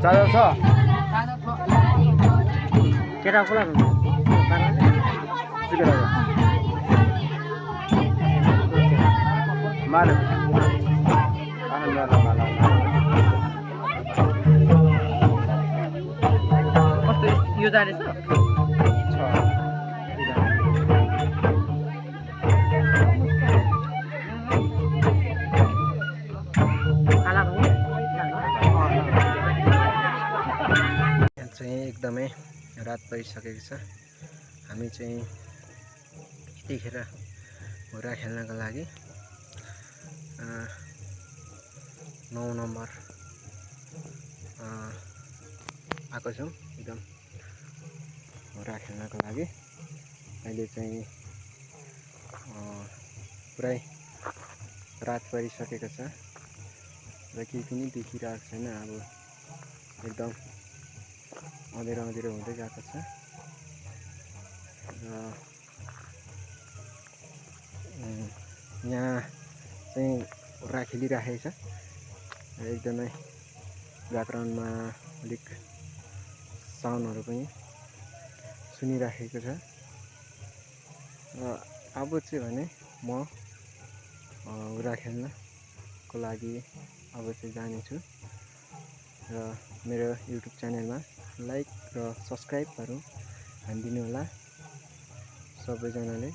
Charger छ केटा खोला माल कस्तो यो जाने छ एकदमै रात परिसकेको छ। हामी चाहिँ यतिखेर हुरा खेल्नको लागि 9 नम्बर आएको छौँ एकदम हुरा खेल्नको लागि। अहिले चाहिँ पुरै रात परिसकेको छ र केही पनि देखिरहेको छैन। अब एकदम अँधेरो अँधेरो हुँदै गएको छ र यहाँ चाहिँ हुर्रा खेलिराखेको छ र एकदमै ब्याकग्राउन्डमा अलिक साउन्डहरू पनि सुनिराखेको छ। र अब चाहिँ भने म हुर्रा खेल्नको लागि अब चाहिँ जानेछु र मेरो युट्युब च्यानलमा लाइक र सब्सक्राइबहरू हानिदिनु होला सबैजनाले।